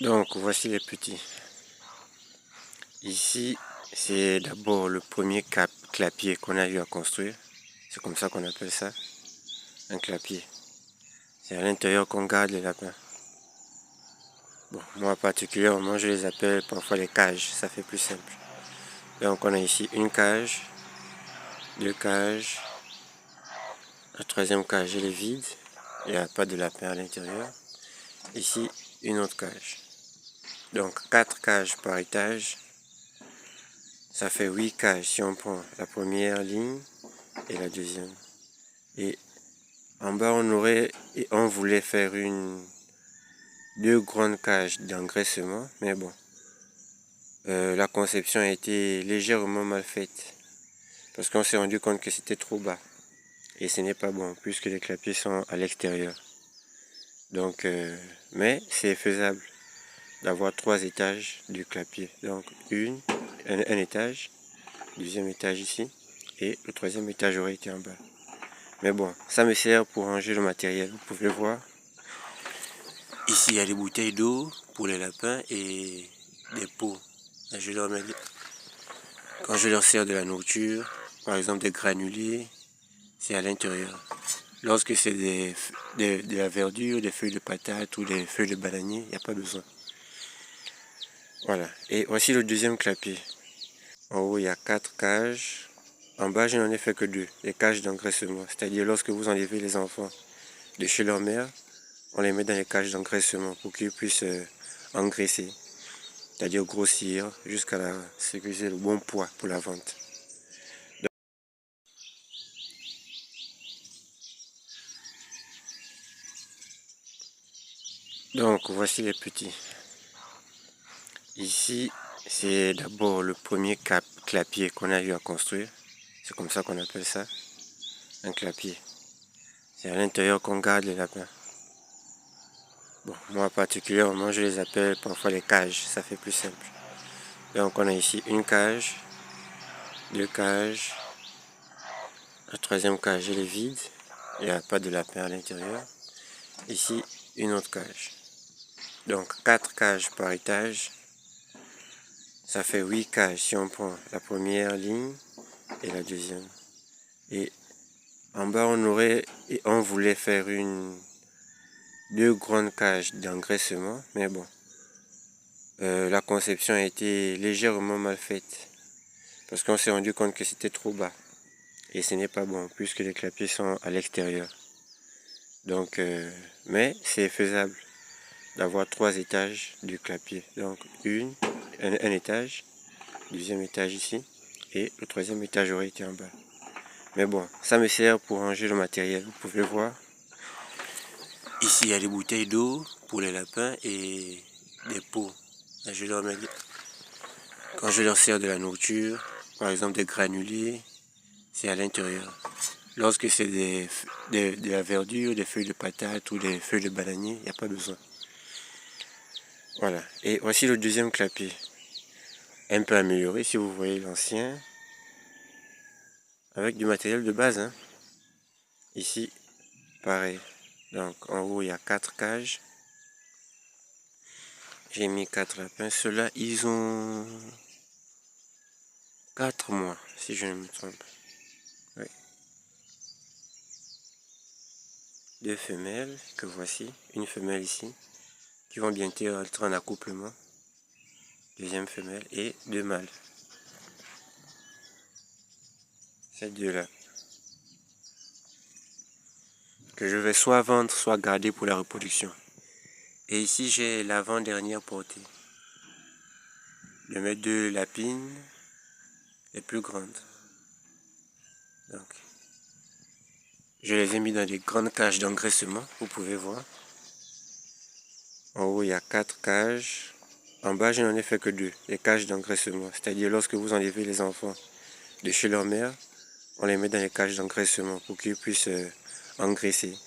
Donc voici les petits. Ici, c'est d'abord le premier clapier qu'on a eu à construire. C'est comme ça qu'on appelle ça, un clapier. C'est à l'intérieur qu'on garde les lapins. Bon, moi particulièrement, je les appelle parfois les cages, ça fait plus simple. Donc on a ici une cage, deux cages, la troisième cage elle est vide, il n'y a pas de lapin à l'intérieur. Ici, une autre cage. Donc 4 cages par étage, ça fait 8 cages si on prend la première ligne et la deuxième. Et en bas on voulait faire deux grandes cages d'engraissement, mais bon, la conception a été légèrement mal faite parce qu'on s'est rendu compte que c'était trop bas et ce n'est pas bon puisque les clapiers sont à l'extérieur. Donc, mais c'est faisable d'avoir 3 étages du clapier. Donc un étage, deuxième étage ici et le troisième étage aurait été en bas. Mais bon, ça me sert pour ranger le matériel. Vous pouvez voir. Ici, il y a des bouteilles d'eau pour les lapins et des pots. Quand je leur sers de la nourriture, par exemple des granulés, c'est à l'intérieur. Lorsque c'est de la verdure, des feuilles de patate ou des feuilles de bananier, il n'y a pas besoin. Voilà. Et voici le deuxième clapier. En haut, il y a 4 cages. En bas, je n'en ai fait que 2. Les cages d'engraissement. C'est-à-dire lorsque vous enlevez les enfants de chez leur mère, on les met dans les cages d'engraissement pour qu'ils puissent engraisser. C'est-à-dire grossir jusqu'à sécuriser le bon poids pour la vente. Donc voici les petits. Ici, c'est d'abord le premier clapier qu'on a eu à construire. C'est comme ça qu'on appelle ça, un clapier. C'est à l'intérieur qu'on garde les lapins. Bon, moi particulièrement, je les appelle parfois les cages, ça fait plus simple. Donc on a ici une cage, deux cages, la troisième cage elle est vide, il n'y a pas de lapin à l'intérieur. Ici, une autre cage. Donc 4 cages par étage, ça fait 8 cages si on prend la première ligne et la deuxième. Et en bas on voulait faire deux grandes cages d'engraissement, mais bon, la conception a été légèrement mal faite parce qu'on s'est rendu compte que c'était trop bas et ce n'est pas bon puisque les clapiers sont à l'extérieur. Donc, mais c'est faisable d'avoir 3 étages du clapier. Donc un étage, deuxième étage ici et le troisième étage aurait été en bas. Mais bon, ça me sert pour ranger le matériel. Vous pouvez voir. Ici, il y a des bouteilles d'eau pour les lapins et des pots. Quand je leur sers de la nourriture, par exemple des granulés, c'est à l'intérieur. Lorsque c'est de la verdure, des feuilles de patate ou des feuilles de bananier, il n'y a pas besoin. Voilà. Et voici le deuxième clapier. Un peu amélioré si vous voyez l'ancien. Avec du matériel de base. Hein. Ici, pareil. Donc en haut, il y a 4 cages. J'ai mis 4 lapins. Ceux-là, ils ont 4 mois, si je ne me trompe. Oui. 2 femelles que voici. Une femelle ici. Qui vont bientôt entrer en accouplement. Deuxième femelle et 2 mâles. Ces deux-là. Que je vais soit vendre, soit garder pour la reproduction. Et ici, j'ai l'avant-dernière portée. De mes 2 lapines les plus grandes. Donc, je les ai mis dans des grandes cages d'engraissement, vous pouvez voir. En haut, il y a 4 cages. En bas, je n'en ai fait que 2, les cages d'engraissement. C'est-à-dire lorsque vous enlevez les enfants de chez leur mère, on les met dans les cages d'engraissement pour qu'ils puissent engraisser.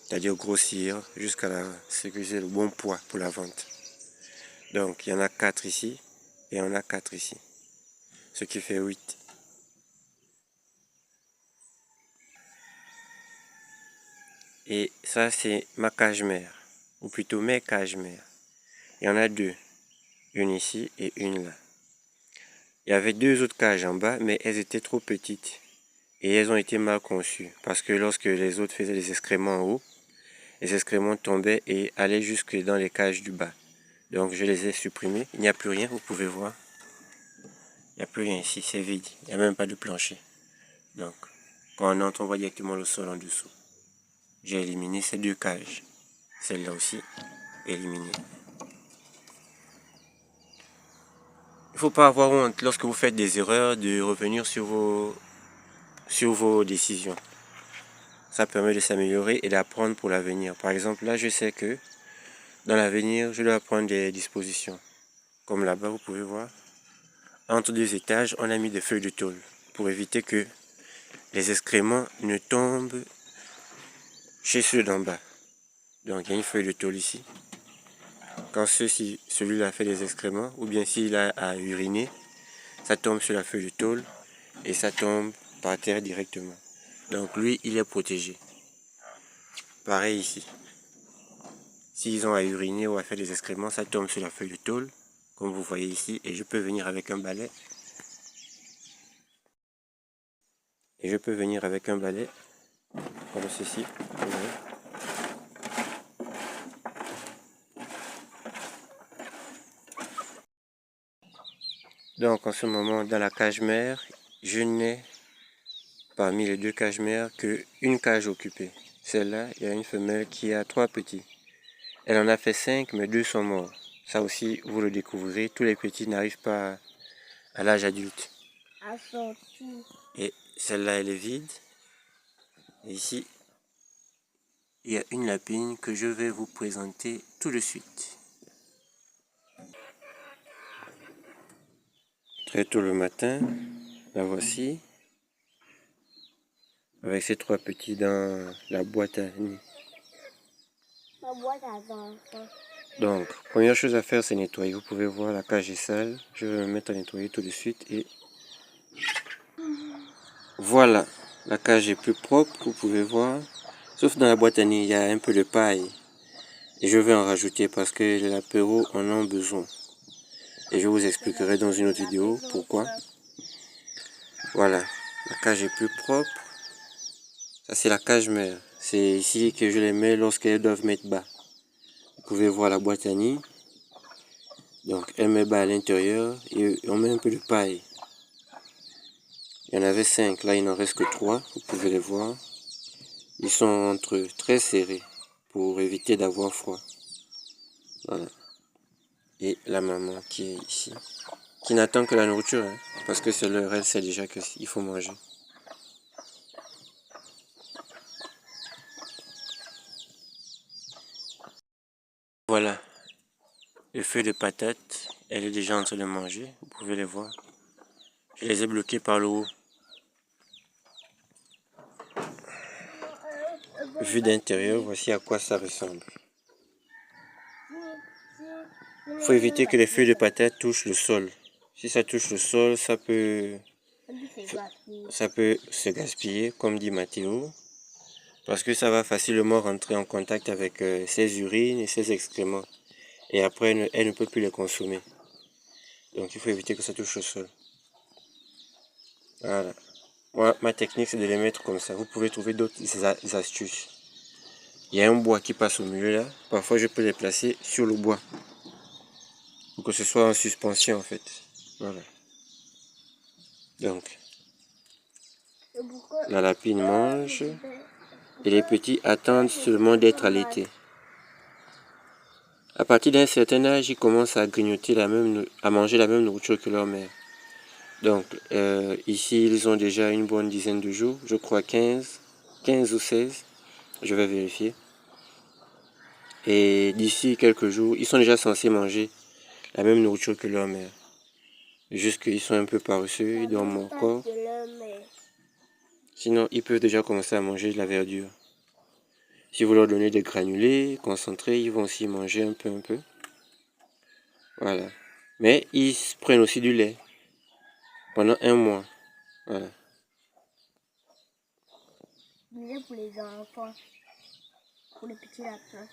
C'est-à-dire grossir jusqu'à sécuriser le bon poids pour la vente. Donc, il y en a 4 ici et il y en a 4 ici. Ce qui fait 8. Et ça, c'est ma cage mère, ou plutôt mes cages mères. Il y en a deux. Une ici et une là. Il y avait deux autres cages en bas, mais elles étaient trop petites. Et elles ont été mal conçues. Parce que lorsque les autres faisaient des excréments en haut, les excréments tombaient et allaient jusque dans les cages du bas. Donc je les ai supprimés. Il n'y a plus rien, vous pouvez voir. Il n'y a plus rien ici, c'est vide. Il n'y a même pas de plancher. Donc, quand on entre, on voit directement le sol en dessous. J'ai éliminé ces deux cages. Celle-là aussi, éliminée. Il ne faut pas avoir honte lorsque vous faites des erreurs de revenir sur vos décisions. Ça permet de s'améliorer et d'apprendre pour l'avenir. Par exemple, là, je sais que dans l'avenir, je dois prendre des dispositions. Comme là-bas, vous pouvez voir. Entre deux étages, on a mis des feuilles de tôle pour éviter que les excréments ne tombent chez ceux d'en bas. Donc, il y a une feuille de tôle ici. Quand celui-là fait des excréments, ou bien s'il a à uriner, ça tombe sur la feuille de tôle et ça tombe par terre directement. Donc lui, il est protégé. Pareil ici. S'ils ont à uriner ou à faire des excréments, ça tombe sur la feuille de tôle, comme vous voyez ici, et je peux venir avec un balai. Et je peux venir avec un balai, comme ceci. Donc en ce moment, dans la cage mère, je n'ai parmi les deux cages mères qu'une cage occupée. Celle-là, il y a une femelle qui a 3 petits. Elle en a fait 5, mais 2 sont morts. Ça aussi, vous le découvrirez. Tous les petits n'arrivent pas à l'âge adulte. Et celle-là, elle est vide. Et ici, il y a une lapine que je vais vous présenter tout de suite. Très tôt le matin, la voici. Avec ses 3 petits dans la boîte à nuit. Donc, première chose à faire, c'est nettoyer. Vous pouvez voir, la cage est sale. Je vais me mettre à nettoyer tout de suite. Et voilà, la cage est plus propre, vous pouvez voir. Sauf dans la boîte à nuit, il y a un peu de paille. Et je vais en rajouter parce que les lapéros en ont besoin. Et je vous expliquerai dans une autre vidéo pourquoi. Voilà, la cage est plus propre. Ça, c'est la cage mère. C'est ici que je les mets lorsqu'elles doivent mettre bas. Vous pouvez voir la boîte à nid. Donc, elle met bas à l'intérieur et on met un peu de paille. Il y en avait 5, là il n'en reste que 3, vous pouvez les voir. Ils sont entre eux, très serrés, pour éviter d'avoir froid. Voilà. Et la maman qui est ici, qui n'attend que la nourriture, hein, parce que c'est l'heure, elle sait déjà qu'il faut manger. Voilà, les feuilles de patate, elle est déjà en train de manger, vous pouvez les voir. Je les ai bloquées par le haut. Vue d'intérieur, voici à quoi ça ressemble. Il faut éviter que les feuilles de patate touchent le sol. Si ça touche le sol, ça peut se gaspiller, comme dit Mathéo, parce que ça va facilement rentrer en contact avec ses urines et ses excréments. Et après, elle ne peut plus les consommer. Donc, il faut éviter que ça touche au sol. Voilà. Moi, ma technique, c'est de les mettre comme ça. Vous pouvez trouver d'autres astuces. Il y a un bois qui passe au milieu là. Parfois, je peux les placer sur le bois. Pour que ce soit en suspension, en fait. Voilà. Donc, la lapine mange. Et les petits attendent seulement d'être allaités. À partir d'un certain âge, ils commencent à grignoter à manger la même nourriture que leur mère. Donc, ici, ils ont déjà une bonne dizaine de jours. Je crois 15 ou 16. Je vais vérifier. Et d'ici quelques jours, ils sont déjà censés manger la même nourriture que leur mère. Juste qu'ils sont un peu paresseux, ils dorment encore. Sinon, ils peuvent déjà commencer à manger de la verdure. Si vous leur donnez des granulés concentrés, ils vont aussi manger un peu. Voilà. Mais ils prennent aussi du lait pendant 1 mois. Voilà. Du lait pour les enfants, pour les petits lapins.